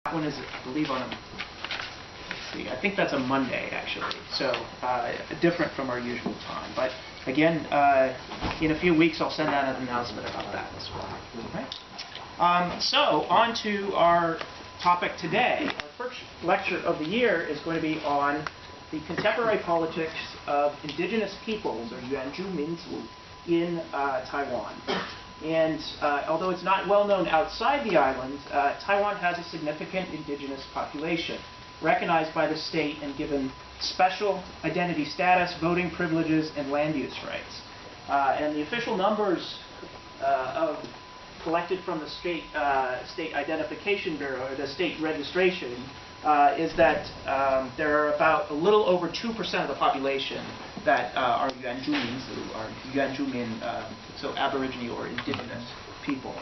That one is, I believe, on a, let's see, I think that's a Monday, actually. So different from our usual time. But again, in a few weeks, I'll send out an announcement about that as well. Okay? So on to our topic today. Our first lecture of the year is going to be on the contemporary politics of indigenous peoples, or Yuanzhu Minzu, in Taiwan. And although it's not well known outside the island, Taiwan has a significant indigenous population, recognized by the state and given special identity status, voting privileges, and land use rights. And the official numbers collected from the State Identification Bureau, or the state registration, is that there are about a little over 2% of the population that are Yuanzhu Minzu, or Yuanzhu Min, so Aborigine or indigenous people.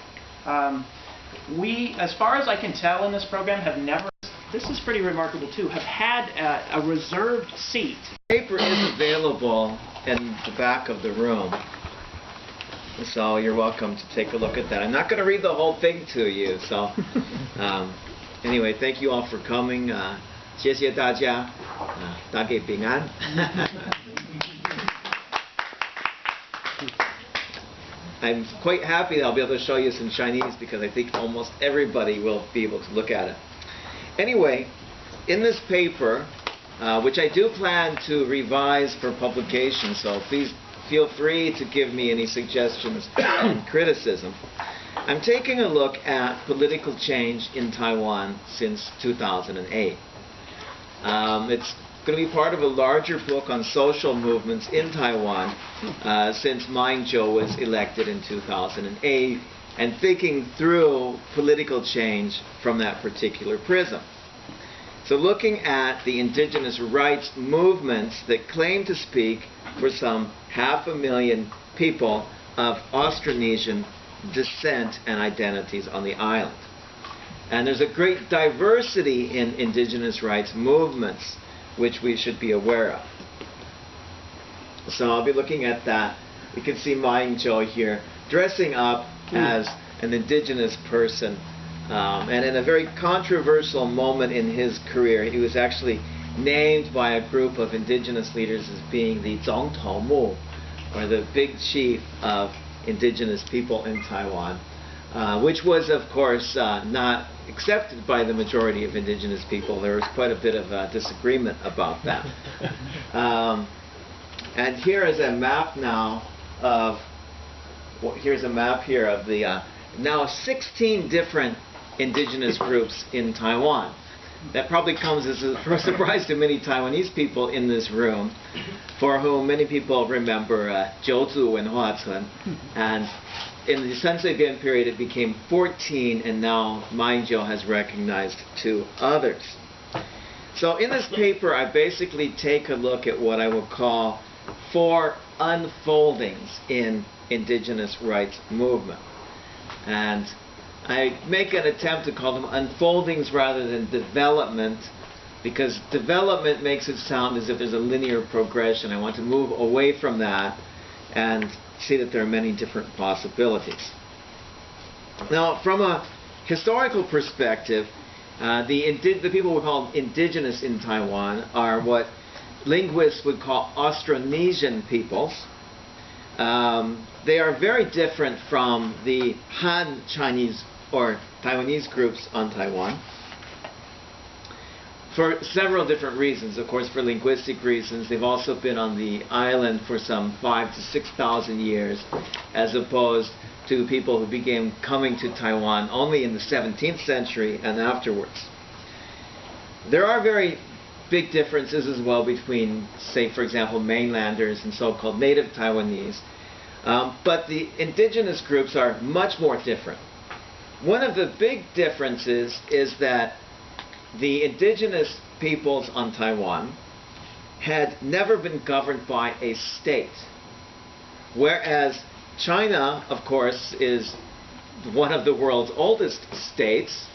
We, as far as I can tell in this program, have never, this is pretty remarkable too, have had a reserved seat. Paper is available in the back of the room, so you're welcome to take a look at that. I'm not going to read the whole thing to you, so anyway, thank you all for coming. 谢谢大家，大家平安。I'm quite happy that I'll be able to show you some Chinese because I think almost everybody will be able to look at it. Anyway, in this paper, which I do plan to revise for publication, so please feel free to give me any suggestions and criticism. I'm taking a look at political change in Taiwan since 2008. It's going to be part of a larger book on social movements in Taiwan since Ma Ying-jeou was elected in 2008, and thinking through political change from that particular prism. So looking at the indigenous rights movements that claim to speak for some 500,000 people of Austronesian descent and identities on the island. And there's a great diversity in indigenous rights movements which we should be aware of. So I'll be looking at that. You can see Ma Ying-jeou here dressing up as an indigenous person, and in a very controversial moment in his career, he was actually named by a group of indigenous leaders as being the Zongtoumu, or the big chief of indigenous people in Taiwan, which was, of course, not accepted by the majority of indigenous people. There was quite a bit of disagreement about that. And here is a map now of, well, here's a map here of the now 16 different indigenous groups in Taiwan. That probably comes as a surprise to many Taiwanese people in this room, for whom many people remember Jiuzu and Huacun. And in the Chen Shui-bian period, it became 14, and now Ma Ying-jeou has recognized 2 others. So in this paper, I basically take a look at what I will call 4 unfoldings in indigenous rights movement. And I make an attempt to call them unfoldings rather than development, because development makes it sound as if there's a linear progression. I want to move away from that and see that there are many different possibilities. Now, from a historical perspective, the people we call indigenous in Taiwan are what linguists would call Austronesian peoples. They are very different from the Han Chinese or Taiwanese groups on Taiwan for several different reasons. Of course, for linguistic reasons. They've also been on the island for some 5,000 to 6,000 years, as opposed to people who began coming to Taiwan only in the 17th century and afterwards. There are very big differences as well between, say, for example, mainlanders and so-called native Taiwanese. But the indigenous groups are much more different. One of the big differences is that the indigenous peoples on Taiwan had never been governed by a state, whereas China, of course, is one of the world's oldest states,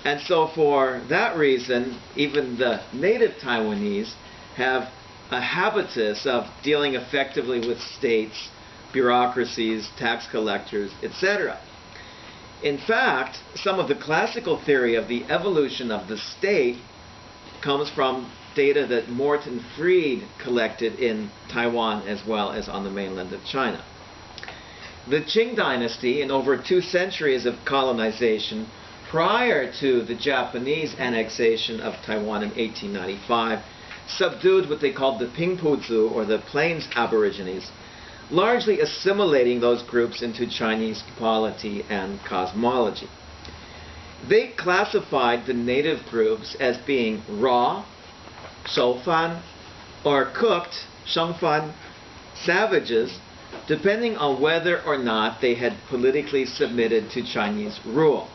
and so for that reason, even the native Taiwanese have a habitus of dealing effectively with states, bureaucracies, tax collectors, etc. In fact, some of the classical theory of the evolution of the state comes from data that Morton Freed collected in Taiwan as well as on the mainland of China. The Ching Dynasty, in over 2 centuries of colonization prior to the Japanese annexation of Taiwan in 1895, subdued what they called the Pingpuzu, or the Plains Aborigines, largely assimilating those groups into Chinese polity and cosmology. They classified the native groups as being raw, 熟饭, or cooked, 生饭, savages, depending on whether or not they had politically submitted to Chinese rule.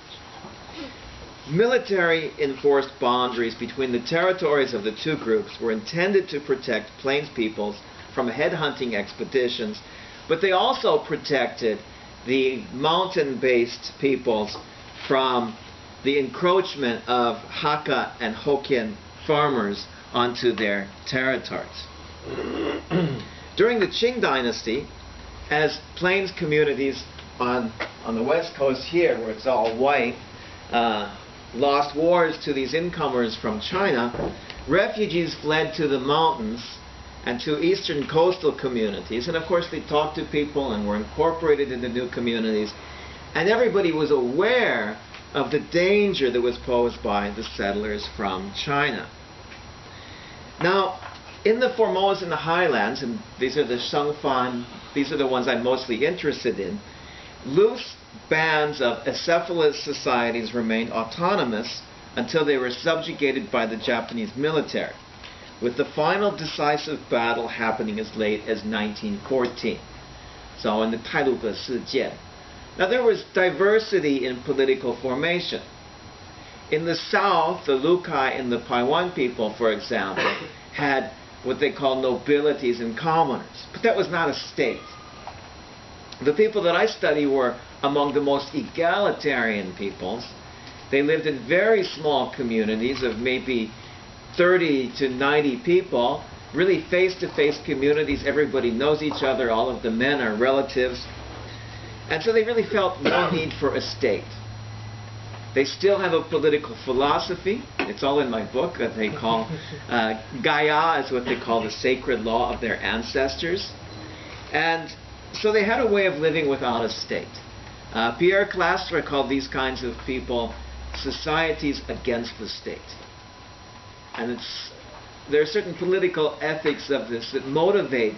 Military enforced boundaries between the territories of the two groups were intended to protect plains peoples from headhunting expeditions, but they also protected the mountain-based peoples from the encroachment of Hakka and Hokkien farmers onto their territories. During the Qing Dynasty, as plains communities on the west coast here, where it's all white, lost wars to these incomers from China, refugees fled to the mountains and to eastern coastal communities. And of course they talked to people and were incorporated into new communities. And everybody was aware of the danger that was posed by the settlers from China. Now, in the Formosan highlands, and these are the Shengfan, these are the ones I'm mostly interested in, loose bands of acephalous societies remained autonomous until they were subjugated by the Japanese military, with the final decisive battle happening as late as 1914. So in the Untitled Chapter. Now there was diversity in political formation. In the south, the Lukai and the Taiwan people, for example, had what they call nobilities and commoners. But that was not a state. The people that I study were among the most egalitarian peoples. They lived in very small communities of maybe 30 to 90 people, really face-to-face communities. Everybody knows each other. All of the men are relatives. And so they really felt no need for a state. They still have a political philosophy. It's all in my book that they call Gaia, is what they call the sacred law of their ancestors. And so they had a way of living without a state. Pierre Clastre called these kinds of people societies against the state. And there are certain political ethics of this that motivate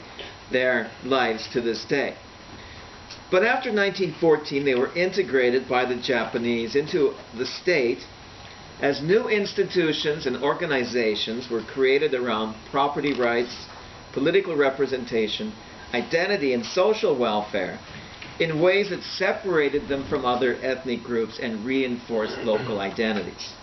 their lives to this day. But after 1914, they were integrated by the Japanese into the state as new institutions and organizations were created around property rights, political representation, identity, and social welfare in ways that separated them from other ethnic groups and reinforced local identities.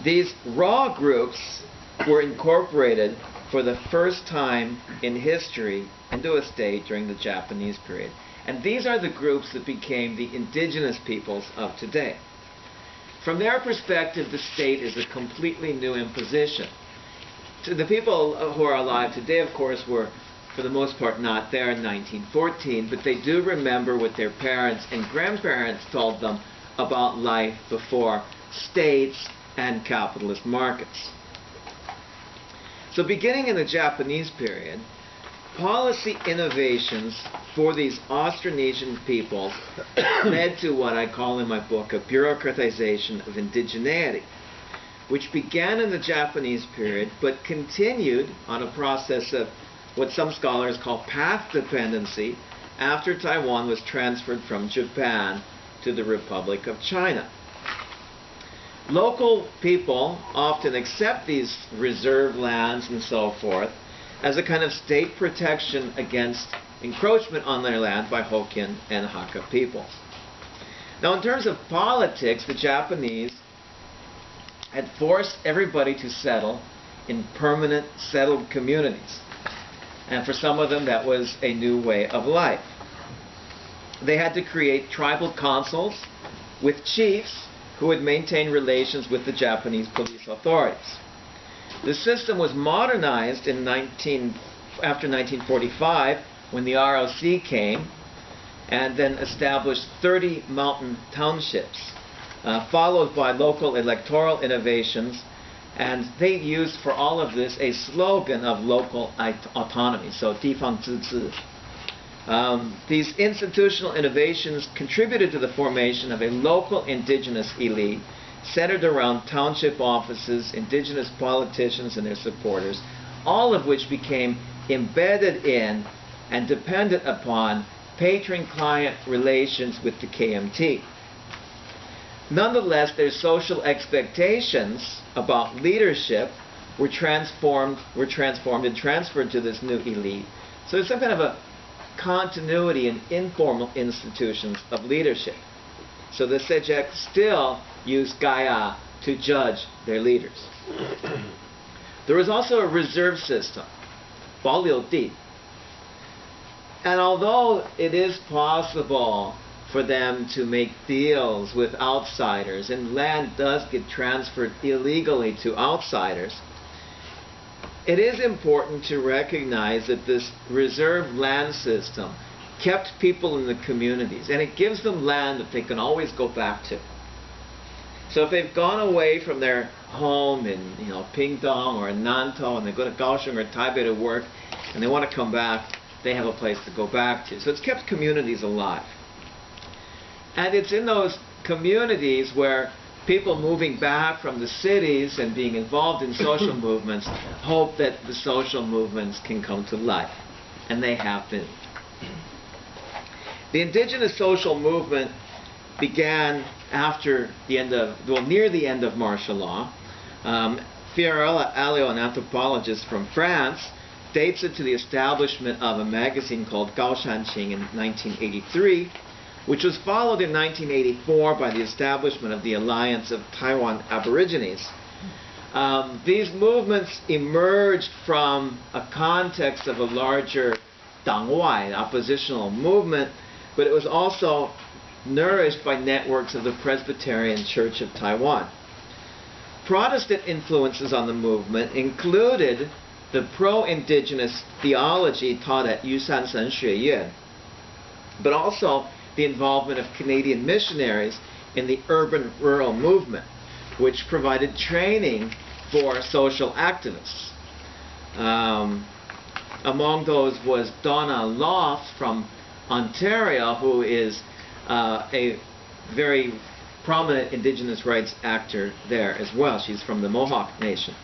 These raw groups were incorporated for the first time in history into a state during the Japanese period. And these are the groups that became the indigenous peoples of today. From their perspective, the state is a completely new imposition. To the people who are alive today, of course, were for the most part not there in 1914, but they do remember what their parents and grandparents told them about life before states and capitalist markets. So beginning in the Japanese period, policy innovations for these Austronesian peoples led to what I call in my book a bureaucratization of indigeneity, which began in the Japanese period but continued on a process of what some scholars call path dependency after Taiwan was transferred from Japan to the Republic of China. Local people often accept these reserve lands and so forth as a kind of state protection against encroachment on their land by Hokkien and Hakka peoples. Now, in terms of politics, the Japanese had forced everybody to settle in permanent settled communities. And for some of them, that was a new way of life. They had to create tribal councils with chiefs who would maintain relations with the Japanese police authorities. The system was modernized after 1945 when the ROC came, and then established 30 mountain townships, followed by local electoral innovations. And they used for all of this a slogan of local autonomy, so 地方自治. These institutional innovations contributed to the formation of a local indigenous elite centered around township offices, indigenous politicians and their supporters, all of which became embedded in and dependent upon patron-client relations with the KMT. Nonetheless, their social expectations about leadership were transformed and transferred to this new elite. So there's some kind of a continuity in informal institutions of leadership. So the Sejek still use Gaia to judge their leaders. There was also a reserve system, 保留地. And although it is possible for them to make deals with outsiders, and land does get transferred illegally to outsiders, it is important to recognize that this reserve land system kept people in the communities, and it gives them land that they can always go back to. So if they've gone away from their home in Pingdong or in Nantou, and they go to Kaohsiung or Taipei to work, and they want to come back, they have a place to go back to. So it's kept communities alive. And it's in those communities where people moving back from the cities and being involved in social movements hope that the social movements can come to life. And they have been. The indigenous social movement began after the end of, well, near the end of martial law. Fiorella Alliot, an anthropologist from France, dates it to the establishment of a magazine called Gaoshanqing in 1983, which was followed in 1984 by the establishment of the Alliance of Taiwan Aborigines. These movements emerged from a context of a larger Dangwai, oppositional movement, but it was also nourished by networks of the Presbyterian Church of Taiwan. Protestant influences on the movement included the pro-indigenous theology taught at Yushan Sen Xueyuan, but also the involvement of Canadian missionaries in the urban-rural movement, which provided training for social activists. Among those was Donna Loft from Ontario, who is a very prominent Indigenous rights actor there as well. She's from the Mohawk Nation.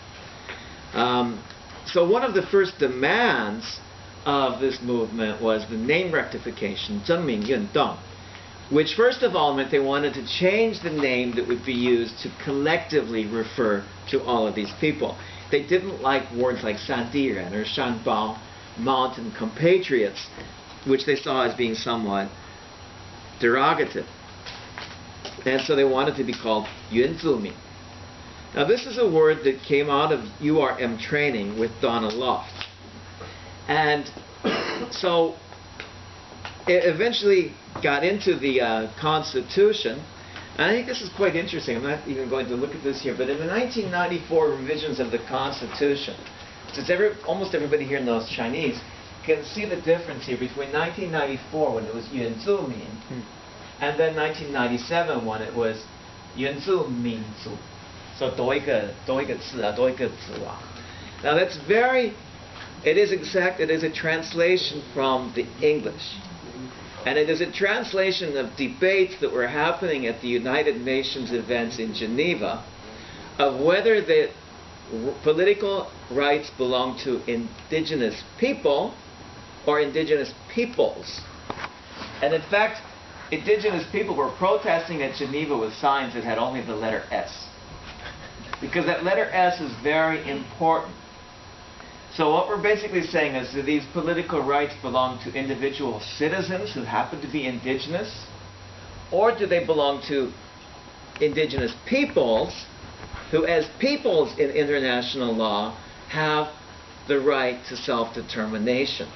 So one of the first demands of this movement was the name rectification, 真名运动, which first of all meant they wanted to change the name that would be used to collectively refer to all of these people. They didn't like words like Sandiren or Shanbao, mountain compatriots, which they saw as being somewhat derogative. And so they wanted to be called Yunzumi. Now this is a word that came out of URM training with Donna Loft. And so it eventually got into the Constitution. And I think this is quite interesting. I'm not even going to look at this here. But in the 1994 revisions of the Constitution, since almost everybody here knows Chinese, can see the difference here between 1994 when it was Yunzumin and then 1997 when it was Yunzuminzu. So 多一个字啊，多一个字啊. Now that's it is a translation from the English. And it is a translation of debates that were happening at the United Nations events in Geneva of whether the political rights belong to indigenous people or indigenous peoples. And in fact, indigenous people were protesting at Geneva with signs that had only the letter S. Because that letter S is very important. So what we're basically saying is, do these political rights belong to individual citizens who happen to be indigenous? Or do they belong to indigenous peoples who, as peoples in international law, have the right to self-determination?